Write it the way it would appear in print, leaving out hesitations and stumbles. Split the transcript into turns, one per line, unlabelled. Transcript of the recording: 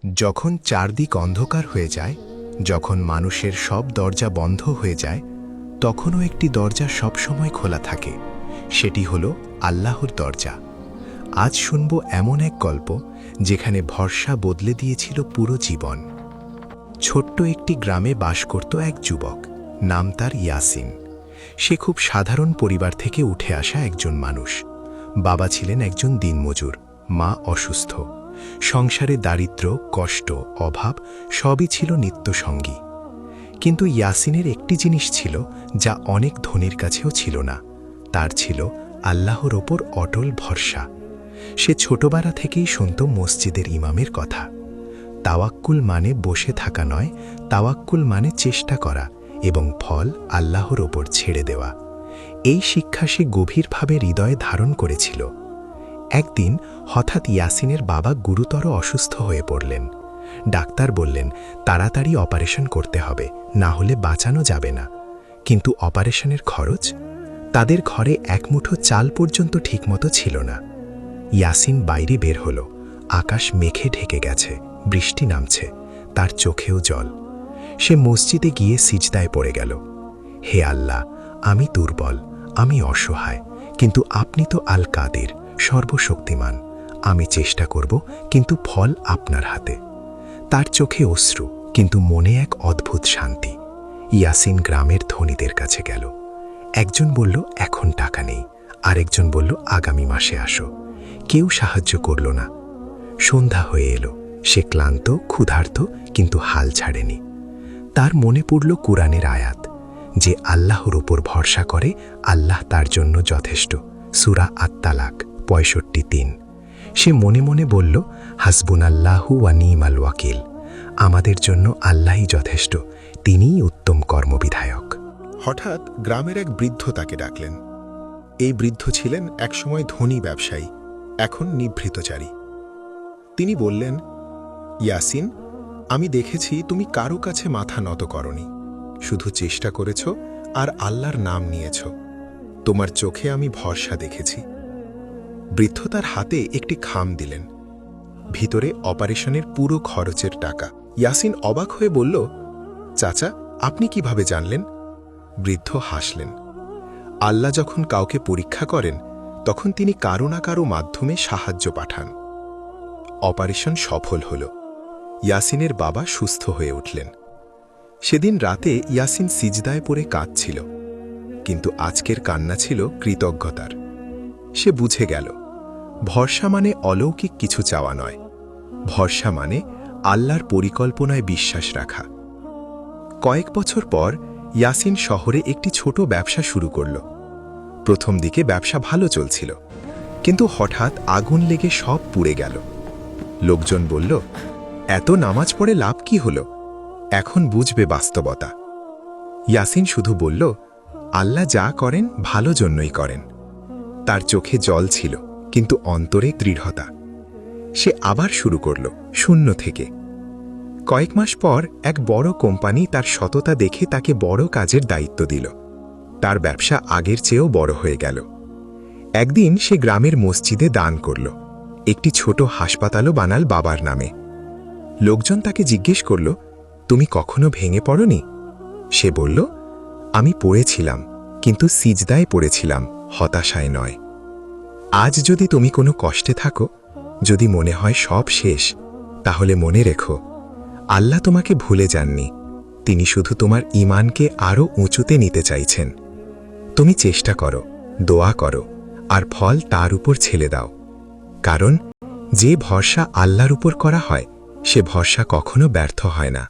যখন চারদিক অন্ধকার হয়ে যায়, যখন মানুষের সব দরজা বন্ধ হয়ে যায়, তখনও একটি দরজা সবসময় খোলা থাকে। সেটি হলো আল্লাহর দরজা। আজ শুনব এমন এক গল্প যেখানে ভরসা বদলে দিয়েছিল পুরো জীবন। ছোট্ট একটি গ্রামে বাস করত এক যুবক, নাম তার ইয়াসিন। সে খুব সাধারণ পরিবার থেকে উঠে আসা একজন মানুষ। বাবা ছিলেন একজন দিনমজুর, মা অসুস্থ। সংসারে দারিদ্র্য, কষ্ট, অভাব সবই ছিল নিত্যসঙ্গী। কিন্তু ইয়াসিনের একটি জিনিস ছিল যা অনেক ধনীর কাছেও ছিল না। তার ছিল আল্লাহর ওপর অটল ভরসা। সে ছোটবেলা থেকেই শুনত মসজিদের ইমামের কথা। তাওয়াক্কুল মানে বসে থাকা নয়, তাওয়াক্কুল মানে চেষ্টা করা এবং ফল আল্লাহর ওপর ছেড়ে দেওয়া। এই শিক্ষা সে গভীরভাবে হৃদয়ে ধারণ করেছিল। একদিন হঠাৎ ইয়াসিনের বাবা গুরুতর অসুস্থ হয়ে পড়লেন। ডাক্তার বললেন তাড়াতাড়ি অপারেশন করতে হবে, না হলে বাঁচানো যাবে না। কিন্তু অপারেশনের খরচ? তাদের ঘরে এক মুঠো চাল পর্যন্ত ঠিকমতো ছিল না। ইয়াসিন বাইরে বের হল। আকাশ মেঘে ঢেকে গেছে, বৃষ্টি নামছে, তার চোখেও জল। সে মসজিদে গিয়ে সিজদায় পড়ে গেল। হে আল্লাহ, আমি দুর্বল, আমি অসহায়, কিন্তু আপনি তো আল কাদের, সর্বশক্তিমান। আমি চেষ্টা করব, কিন্তু ফল আপনার হাতে। তার চোখে অশ্রু, কিন্তু মনে এক অদ্ভুত শান্তি। ইয়াসিন গ্রামের ধনীদের কাছে গেল। একজন বলল এখন টাকা নেই, আরেকজন বলল আগামী মাসে আসো। কেউ সাহায্য করল না। সন্ধ্যা হয়ে এলো। সে ক্লান্ত, ক্ষুধার্ত, কিন্তু হাল ছাড়েনি। তার মনে পড়ল কুরআনের আয়াত, যে আল্লাহর উপর ভরসা করে আল্লাহ তার জন্য যথেষ্ট। সূরা আত-তালাক ৬৫:৩। সে মনে মনে বলল হাসবুনাল্লাহু ওয়া নি'মাল ওয়াকিল। আমাদের জন্য আল্লাহই যথেষ্ট, তিনিই উত্তম কর্মবিধায়ক।
হঠাৎ গ্রামের এক বৃদ্ধ তাকে ডাকলেন। এই বৃদ্ধ ছিলেন একসময় ধনী ব্যবসায়ী, এখন নিভৃতচারী। তিনি বললেন, ইয়াসিন, আমি দেখেছি তুমি কারো কাছে মাথা নত করনি, শুধু চেষ্টা করেছ আর আল্লাহর নাম নিয়েছ। তোমার চোখে আমি ভরসা দেখেছি। বৃদ্ধ তার হাতে একটি খাম দিলেন, ভিতরে অপারেশনের পুরো খরচের টাকা। ইয়াসিন অবাক হয়ে বলল, চাচা, আপনি কিভাবে জানলেন? বৃদ্ধ হাসলেন। আল্লাহ যখন কাউকে পরীক্ষা করেন, তখন তিনি কারো না কারো মাধ্যমে সাহায্য পাঠান। অপারেশন সফল হল। ইয়াসিনের বাবা সুস্থ হয়ে উঠলেন। সেদিন রাতে ইয়াসিন সিজদায় পড়ে কাঁদছিল, কিন্তু আজকের কান্না ছিল কৃতজ্ঞতার। সে বুঝে গেল, ভরসা মানে অলৌকিক কিছু চাওয়া নয়, ভরসা মানে আল্লাহর পরিকল্পনায় বিশ্বাস রাখা। কয়েক বছর পর ইয়াসিন শহরে একটি ছোট ব্যবসা শুরু করল। প্রথম দিকে ব্যবসা ভালো চলছিল, কিন্তু হঠাৎ আগুন লেগে সব পুড়ে গেল। লোকজন বলল, এত নামাজ পড়ে লাভ কি হলো? এখন বুঝবে বাস্তবতা। ইয়াসিন শুধু বলল, আল্লাহ যা করেন ভালো জন্যই করেন। তার চোখে জল ছিল, কিন্তু অন্তরে দৃঢ়তা। সে আবার শুরু করল, শূন্য থেকে। কয়েক মাস পর এক বড় কোম্পানি তার সততা দেখে তাকে বড় কাজের দায়িত্ব দিল। তার ব্যবসা আগের চেয়েও বড় হয়ে গেল। একদিন সে গ্রামের মসজিদে দান করল, একটি ছোট হাসপাতালও বানাল বাবার নামে। লোকজন তাকে জিজ্ঞেস করল, তুমি কখনো ভেঙে পড়নি? সে বলল, আমি পড়েছিলাম, কিন্তু সিজদায় পড়েছিলাম, হতাশায় নয়। আজ যদি তুমি কোনো কষ্টে থাকো, যদি মনে হয় সব শেষ, তাহলে মনে রেখো, আল্লাহ তোমাকে ভুলে যাননি। তিনি শুধু তোমার ঈমানকে আরও উঁচুতে নিতে চাইছেন। তুমি চেষ্টা করো, দোয়া করো, আর ফল তার উপর ছেড়ে দাও। কারণ যে ভরসা আল্লাহর উপর করা হয়, সে ভরসা কখনো ব্যর্থ হয় না।